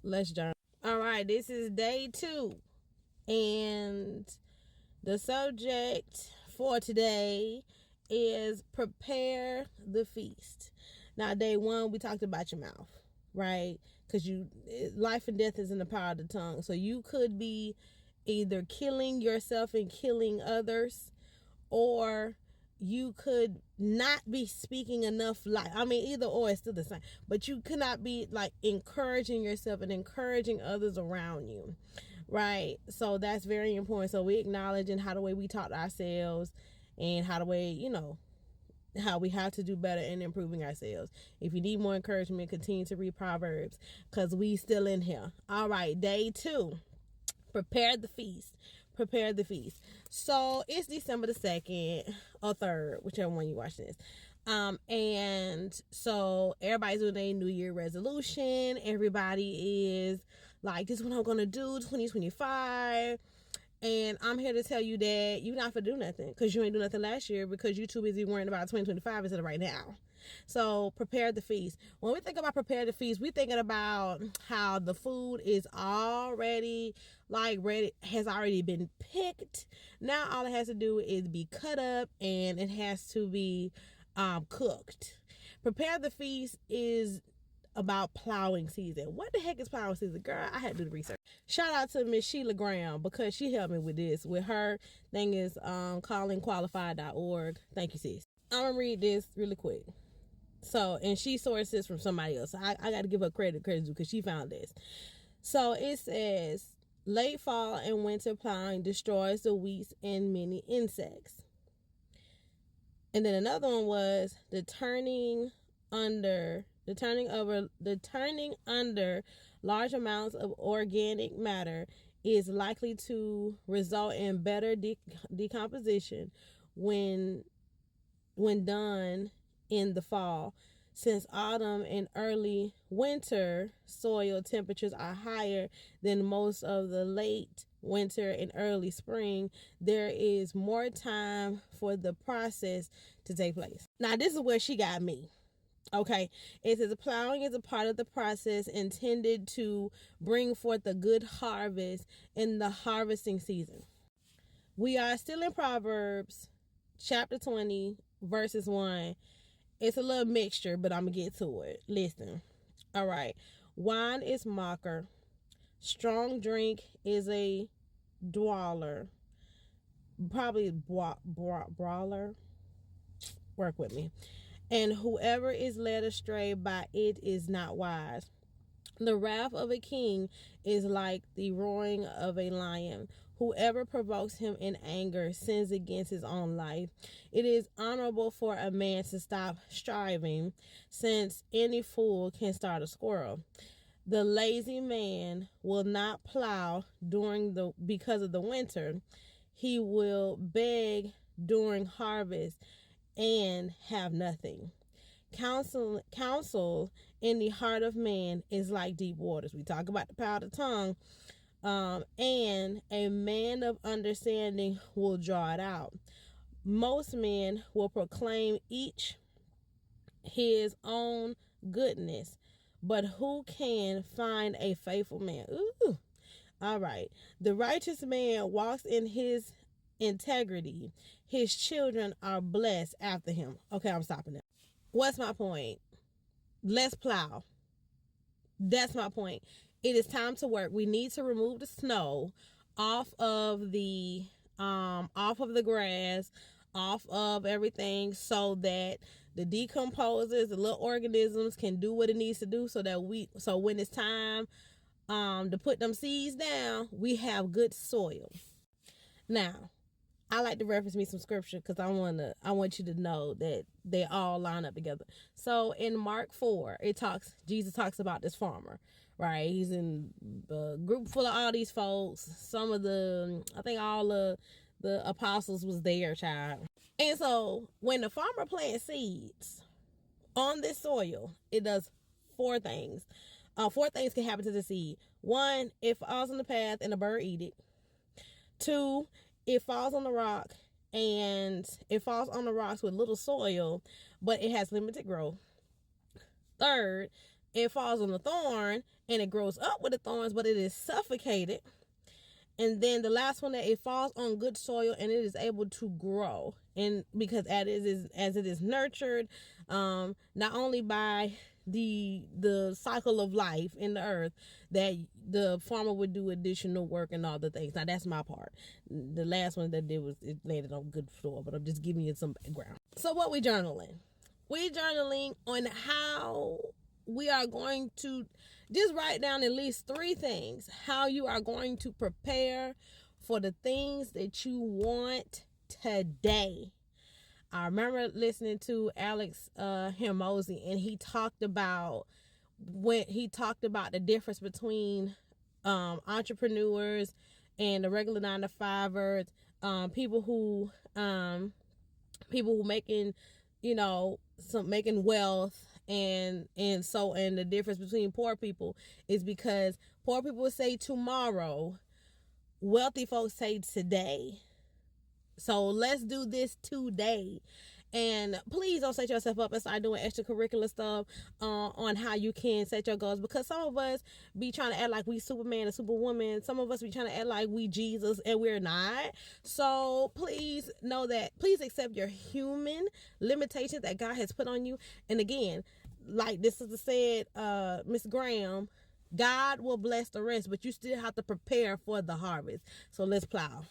Let's journal. All right, this is day 2. And the subject for today is prepare the feast. Now, day 1, we talked about your mouth, right? Because life and death is in the power of the tongue. So you could be either killing yourself and killing others, or you could not be speaking enough life. I mean, either or is still the same. But you could not be like encouraging yourself and encouraging others around you, right? So that's very important. So we acknowledging how the way we talk to ourselves and how the way, how we have to do better in improving ourselves. If you need more encouragement, continue to read Proverbs because we still in here. All right, day 2. Prepare the feast. Prepare the feast. So it's December the 2nd or 3rd, whichever one you watch this. And so everybody's doing a New Year resolution. Everybody is like, this is what I'm gonna do 2025. And I'm here to tell you that you're not for do nothing because you ain't do nothing last year because you're too busy worrying about 2025 instead of right now. So prepare the feast. When we think about prepare the feast, we're thinking about how the food is already ready, has already been picked. Now all it has to do is be cut up and it has to be cooked. Prepare the feast is about plowing season. What the heck is plowing season? Girl, I had to do the research. Shout out to Miss Sheila Graham because she helped me with this. With her thing is callingqualified.org. Thank you, sis. I'm gonna read this really quick. So, and she sourced this from somebody else. So I got to give her credit because she found this. So it says late fall and winter plowing destroys the weeds and many insects. And then another one was the turning under large amounts of organic matter is likely to result in better decomposition when done in the fall. Since autumn and early winter soil temperatures are higher than most of the late winter and early spring, there is more time for the process to take place. Now, this is where she got me. Okay, it says plowing is a part of the process intended to bring forth a good harvest in the harvesting season. We are still in Proverbs chapter 20, verses 1. It's a little mixture, but I'm going to get to it. Listen. All right. Wine is mocker. Strong drink is a dweller. Probably brawler. Work with me. And whoever is led astray by it is not wise. The wrath of a king is like the roaring of a lion. Whoever provokes him in anger sins against his own life. It is honorable for a man to stop striving, since any fool can start a squirrel. The lazy man will not plow because of the winter. He will beg during harvest and have nothing. Counsel in the heart of man is like deep waters. We talk about the power of the tongue. And a man of understanding will draw it out. Most men will proclaim each his own goodness, but who can find a faithful man? Ooh. All right. The righteous man walks in his integrity. His children are blessed after him. Okay, I'm stopping now. What's my point? Let's plow. That's my point. It is time to work. We need to remove the snow off of the grass, off of everything, so that the decomposers, the little organisms can do what it needs to do, so when it's time to put them seeds down, we have good soil. Now, I like to reference me some scripture because I want you to know that they all line up together. So in Mark 4, Jesus talks about this farmer, right? He's in a group full of all these folks. Some of I think all the apostles was there, child. And so when the farmer plants seeds on this soil, it does 4 things. 4 things can happen to the seed. 1, it falls on the path and a bird eat it. 2, it falls on the rock and it falls on the rocks with little soil, but it has limited growth. 3rd, it falls on the thorn and it grows up with the thorns, but it is suffocated. And then the last one, that it falls on good soil and it is able to grow. And because as it is nurtured, not only by the cycle of life in the earth, that the farmer would do additional work and all the things. Now that's my part. The last one that did was it landed on good soil, but I'm just giving you some background. So what we journaling? We journaling on how we are going to just write down at least 3 things how you are going to prepare for the things that you want today. I remember listening to Alex Hermosi, and he talked about the difference between entrepreneurs and the regular 9-to-5ers, people who making, making wealth, and the difference between poor people is because poor people say tomorrow, wealthy folks say today. So let's do this today. And please don't set yourself up and start doing extracurricular stuff on how you can set your goals, because some of us be trying to act like we Superman and Superwoman. Some of us be trying to act like we Jesus, and we're not. So please know that. Please accept your human limitations that God has put on you. And again, like this is said, Miss Graham, God will bless the rest, but you still have to prepare for the harvest. So let's plow.